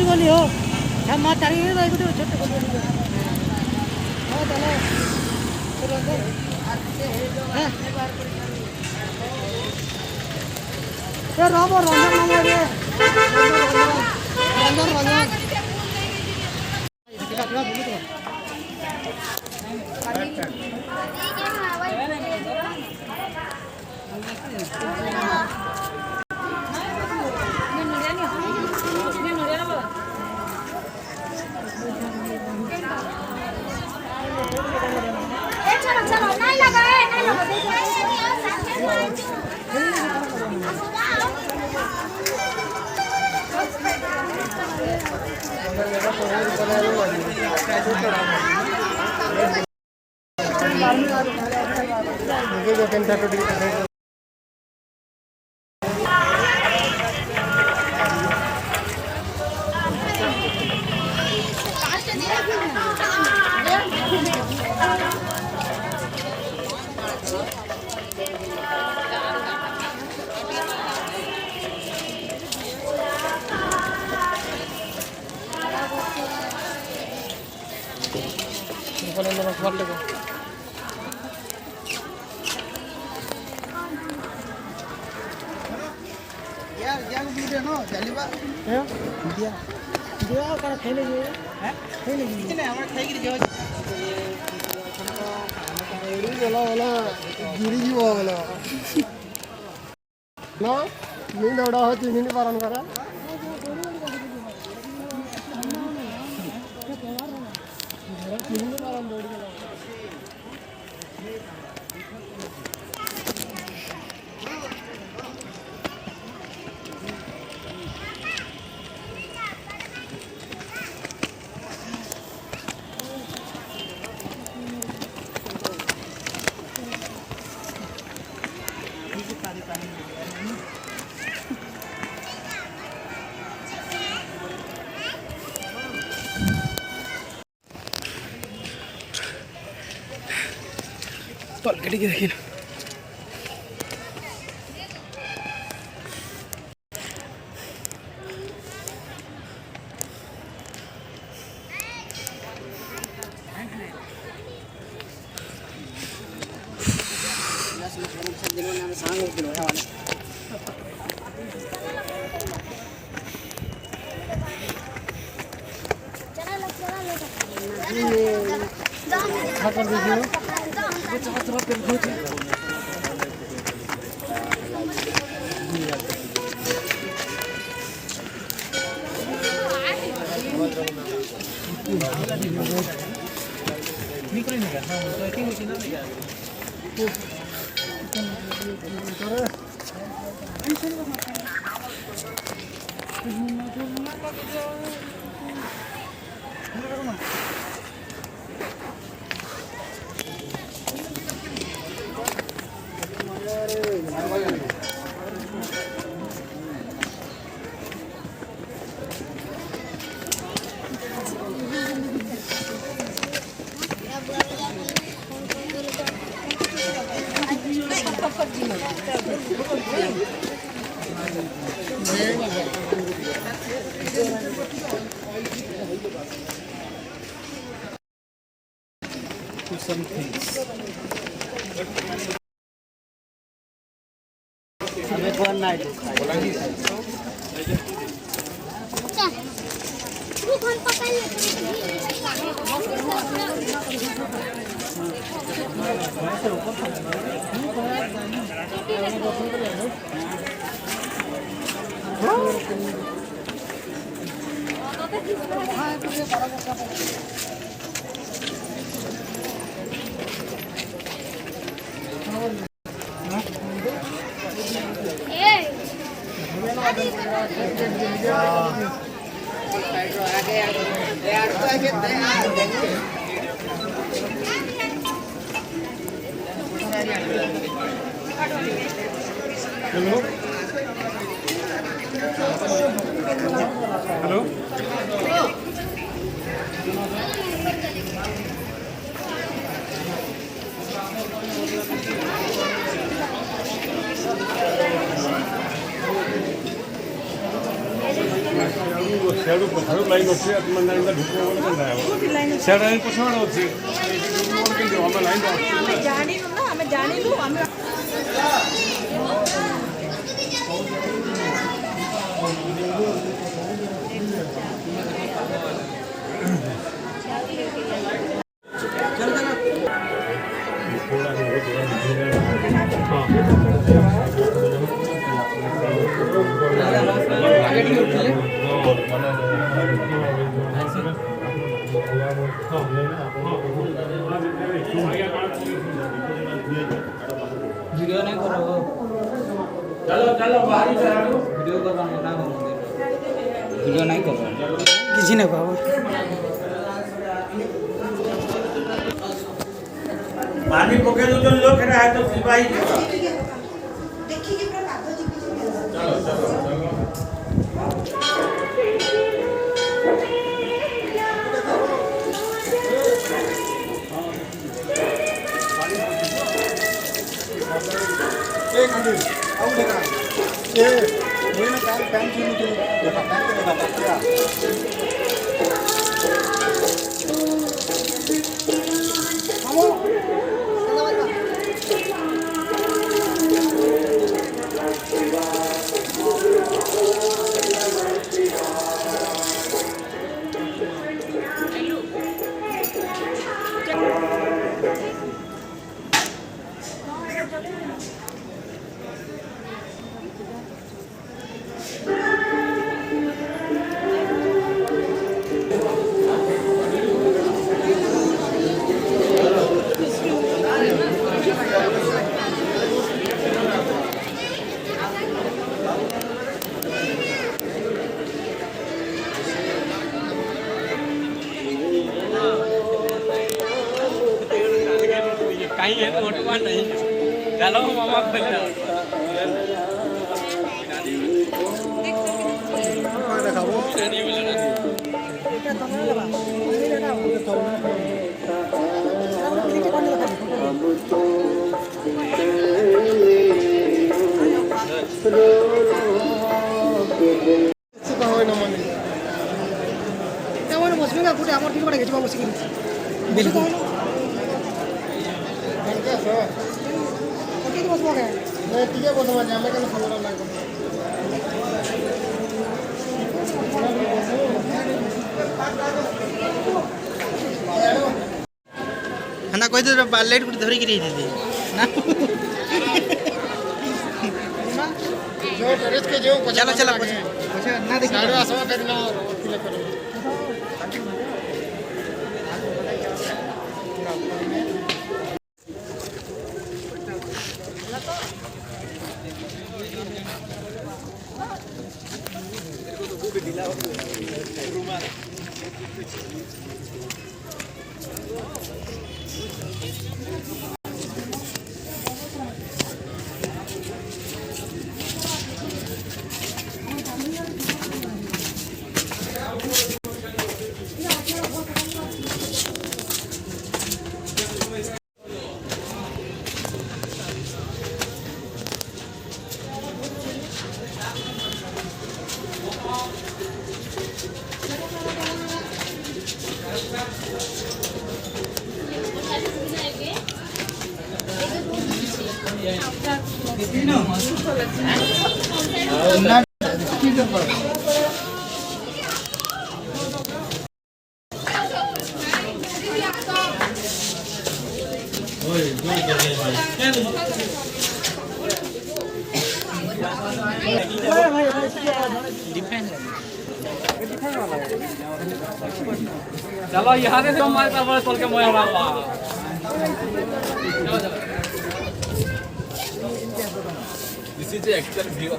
गोली हो हम मार तारी ये तो छोटे गोली हो चलो फिर अंदर ये रोबो रंजन नंबर ये रंजन रंजन तलकेटिके देखिन some things. One night. Hello? Hello? ସେଆଡ଼ୁ ପଛାଡ଼ୁ ଲାଇନ୍ ଅଛି ତୁମେ ଲାଇନ୍ଟା ଢୁକିବ ବୋଲେ କେନ୍ତା ହେବ ସେଆଡ଼ୁ ଲାଇନ୍ ପଛଆଡ଼େ ଅଛି କେମିତି ଆମେ ଲାଇନ୍ ଜାଣିନୁ ନା ଆମେ ଜାଣିଲୁ ଆମେ वीडियो नहीं करो चलो चलो बाहर वीडियो करवा ना वीडियो नहीं करो किसी ने कहो पानी पके दो जो लोग रहा है तो सिपाही देखिए कि पूरा कागज चलो चलो एक मिनट आओ देखा ये वही ना पैन चुनी थी देखा पैन के देखा क्या कहीं है तो ऑटो नहीं चलो मामा खोलना बसबे ना गोटे आम टिके बड़ा घेचा बसिक बिल्कुल बसबो क्या टिके बसबा आम क्या खबर लगे हना कहि दे लाइट गुट धरि गिरी दे ना जो टेरेस के जो चलो चलो ना देखि साइड आसवा फिर ना क्लिक करो चलो यहाँ से हमारे तरफ तोल के मोया बाबा दिस इज एक्चुअल व्यू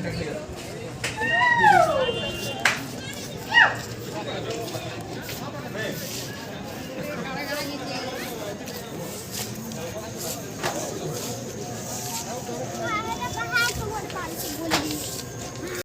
ঠিক আছে